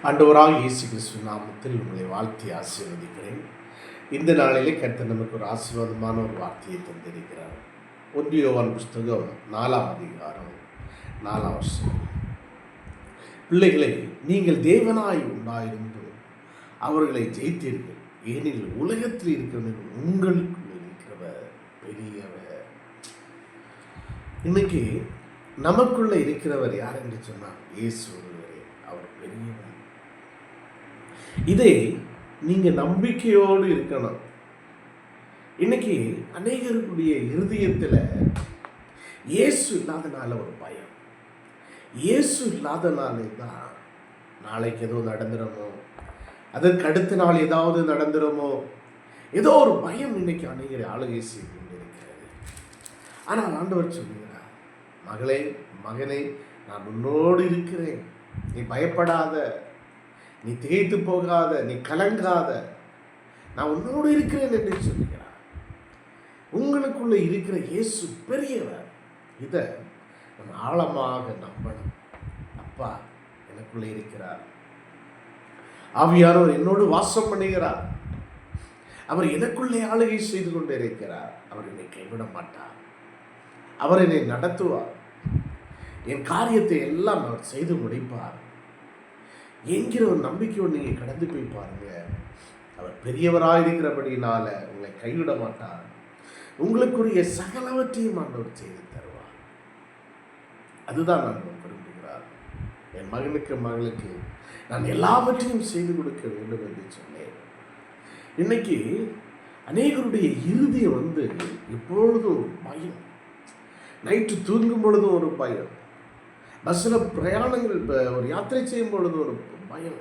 ஆண்டவராக இயேசு கிறிஸ்து நாமத்தில் உங்களை வாழ்த்தி ஆசீர்வதிக்கிறேன். இந்த நாளிலே கர்த்தர் நமக்கு ஒரு ஆசீர்வாதமான ஒரு வார்த்தையை தந்திருக்கிறார். 1 யோவான் புஸ்தகம் 4ஆம் அதிகாரம் 4ஆம் வசனம். பிள்ளைகளை, நீங்கள் தேவனாய் உண்டாயிருந்தும் அவர்களை ஜெயித்தீர்கள், ஏனெனில் உலகத்தில் இருக்கிறவர்கள் உங்களுக்குள் இருக்கிறவர் பெரியவர். இன்னைக்கு நமக்குள்ள இருக்கிறவர் யார் என்று சொன்னார்? இயேசு ஒருவரே, அவர் பெரியவர். இதை நீங்க நம்பிக்கையோடு இருக்கணும். இன்னைக்கு அநேகருடைய இருதயத்தில் இயேசு இல்லாதனால ஒரு பயம். இயேசு இல்லாதனாலே தான் நாளைக்கு ஏதோ நடந்துடுமோ, அதற்கு அடுத்த நாள் ஏதாவது நடந்துடுமோ, ஏதோ ஒரு பயம் இன்னைக்கு அநேகரை ஆளுகை செய்து கொண்டிருக்கிறது. ஆனால் ஆண்டவர் சொல்லுகிறார், மகளே, மகனே, நான் உன்னோடு இருக்கிறேன், நீ பயப்படாத, நீ திகைத்து போகாத, நீ கலங்காத, நான் உன்னோடு இருக்கிறேன் என்று சொல்கிறார். உங்களுக்குள்ள இருக்கிற இயேசு பெரியவர். இதை நம்ம ஆழமாக நம்பணும். அப்பா எனக்குள்ளே இருக்கிறார், ஆவியானவர் என்னோடு வாசம் பண்ணுகிறார், அவர் எனக்குள்ளே ஆளுகை செய்து கொண்டு இருக்கிறார், அவர் என்னை கைவிட மாட்டார், அவர் என்னை நடத்துவார், என் காரியத்தை எல்லாம் அவர் செய்து முடிப்பார் என்கிற ஒரு நம்பிக்கையோடு நீங்கள் கடந்து போய் பாருங்க. அவர் பெரியவராக இருக்கிறபடினால உங்களை கைவிட மாட்டார், உங்களுக்குரிய சகலவற்றையும் ஆண்டவர் செய்து தருவார். அதுதான் நான் விரும்புகிறார். என் மகனுக்கு மகளுக்கு நான் எல்லாவற்றையும் செய்து கொடுக்க வேண்டும் என்று சொன்னேன். இன்னைக்கு அநேகருடைய இறுதியம் எப்பொழுதும் ஒரு பயம். நைட்டு தூங்கும் பொழுதும் ஒரு பயம், பஸ்ஸில் பிரயாணங்கள் ஒரு யாத்திரை செய்யும் பொழுது ஒரு பயம்,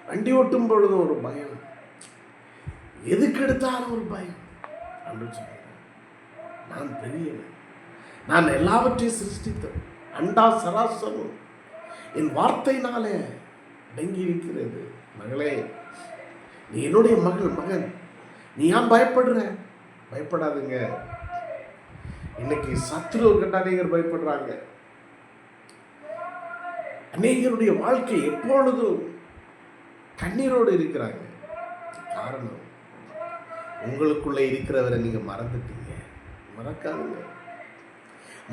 வண்டி ஓட்டும் பொழுது ஒரு பயம், எதுக்கு எடுத்தாலும் ஒரு பயம். என்று சொல்கிறேன், நான் பெரியவன், நான் எல்லாவற்றையும் சிருஷ்டித்தேன், அண்டா சராசரம் என் வார்த்தையினாலே அடங்கி இருக்கிறது. மகளே, நீ என்னுடைய மகன், நீ ஏன் பயப்படுற? பயப்படாதுங்க. இன்னைக்கு சத்துருவை கண்டு அநேகர் பயப்படுறாங்க. அநேகருடைய வாழ்க்கை எப்பொழுதும் கண்ணீரோடு இருக்கிறாங்க. காரணம், உங்களுக்குள்ளே இருக்கிறவரை நீங்க மறந்துட்டீங்க. மறக்காதுங்க,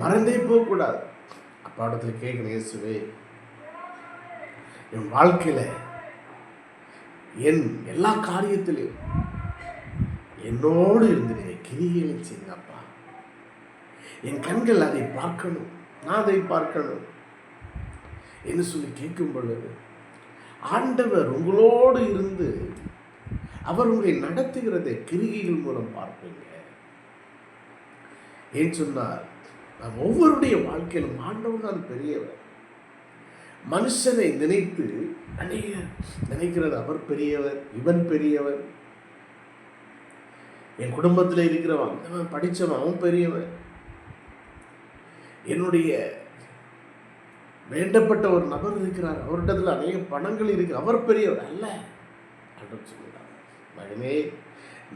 மறந்தே போகக்கூடாது. அப்பாடத்தில் கேட்குறேன், இயேசுவே, என் வாழ்க்கையில என் எல்லா காரியத்திலையும் என்னோடு இருந்து நீங்க கிரிகளை செய்யுங்கப்பா. என் கண்கள் அதை பார்க்கணும், நான் அதை பார்க்கணும் என்று சொல்லி கேட்கும் பொழுது ஆண்டவர் உங்களோடு இருந்து அவர் உங்களை நடத்துகிறதை கிரிகைகள் மூலம் பார்ப்பீங்க. ஏன் சொன்னார், நாம் ஒவ்வொருடைய வாழ்க்கையிலும் ஆண்டவர் தான் பெரியவர். மனுஷனை நினைத்து அநேகர் நினைக்கிறது அவர் பெரியவர், இவன் பெரியவர், என் குடும்பத்தில் இருக்கிறவன் அவன் படித்தவன் அவன் பெரியவன், என்னுடைய வேண்டப்பட்ட ஒரு நபர் இருக்கிறார், அவரிடத்தில் அநேக பணங்கள் இருக்கு, அவர் பெரியவர் அல்ல. அப்படின்னு சொல்லுறார், மகனே,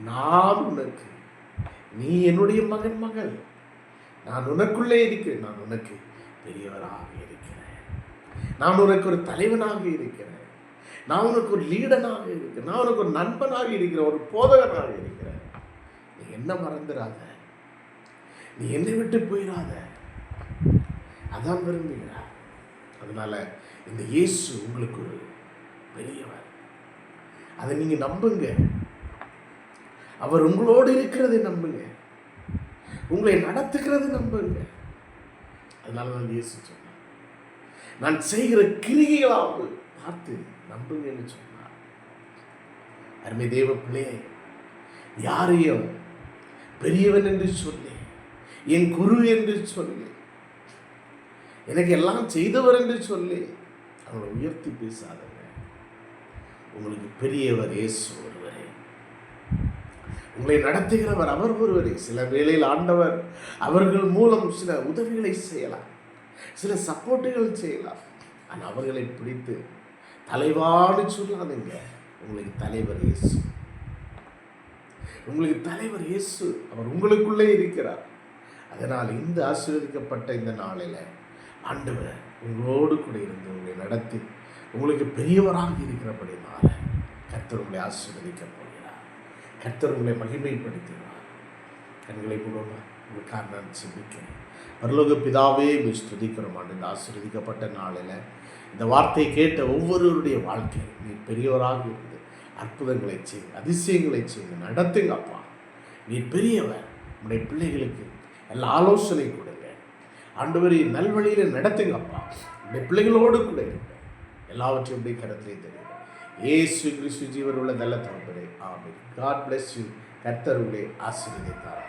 நான் உனக்கு, நீ என்னுடைய மகள், நான் உனக்குள்ளே இருக்கிறேன், நான் உனக்கு பெரியவராக இருக்கிறேன், நான் உனக்கு ஒரு தலைவனாக இருக்கிறேன், நான் உனக்கு ஒரு லீடனாக இருக்கிறேன், நான் உனக்கு ஒரு நண்பனாக இருக்கிறேன், ஒரு போதகனாக இருக்கிறேன். நீ என்ன மறந்துடாத, நீ என்னை விட்டு போயிடாத. அதான் விரும்புகிறார். அதனால இந்த இயேசு உங்களுக்கு ஒரு பெரியவர். அதை நீங்க நம்புங்க. அவர் உங்களோடு இருக்கிறதை நம்புங்க, உங்களை நடத்துகிறது நம்புங்க. அதனால தான் இயேசு சொன்னார், நான் செய்கிற கிரிகைகளாவது பார்த்து நம்புங்கன்னு சொன்னார். அருமை தேவ பிள்ளையே, யாரையும் பெரியவன் என்று சொல்லி, என் குரு என்று சொல்லி, எனக்கு எல்லாம் செய்தவர் என்று சொல்லி அவங்களை உயர்த்தி பேசாதங்க. உங்களுக்கு பெரியவர் இயேசு ஒருவரே, உங்களை நடத்துகிறவர் அவர் ஒருவரே. சில வேளையில் ஆண்டவர் அவர்கள் மூலம் சில உதவிகளை செய்யலாம், சில சப்போர்ட்டுகள் செய்யலாம். ஆனால் அவர்களை பிடித்து தலைவான்னு சொல்லாதுங்க. உங்களுக்கு தலைவர் இயேசு, உங்களுக்கு தலைவர் இயேசு, அவர் உங்களுக்குள்ளே இருக்கிறார். அதனால் இந்த ஆசீர்வதிக்கப்பட்ட இந்த நாளில் ஆண்டவர் உங்களோடு கூட இருந்து உங்களை நடத்தி உங்களுக்கு பெரியவராக இருக்கிறபடினால கர்த்தர் உங்களை ஆசீர்வதிக்க போகிறார். கர்த்தர் உங்களை மகிமைப்படுத்துகிறார். கண்களை மூலமாக உங்களுக்காக நான் சிந்திக்கிறேன். பரலோக பிதாவே ஸ்துதிக்கிறோம். இந்த ஆசீர்வதிக்கப்பட்ட நாளில் இந்த வார்த்தையை கேட்ட ஒவ்வொருவருடைய வாழ்க்கை நீ பெரியவராக இருந்து அற்புதங்களை செய்யுங்க, அதிசயங்களை செய்யுங்க, நடத்துங்க அப்பா. நீ பெரியவர். உடைய பிள்ளைகளுக்கு எல்லா ஆலோசனை கொடுங்க ஆண்டவரே, நல்வழியில் நடத்துங்க அப்பா. உடைய பிள்ளைகளோடு கூட இருங்க. எல்லாவற்றையும் உடைய கருத்திலே தெரியும். இயேசு கிறிஸ்து ஜீவனுள்ள நல்ல தகப்பனே, ஆமென். God bless you. கர்த்தர் உங்களை ஆசீர்வதிப்பார்.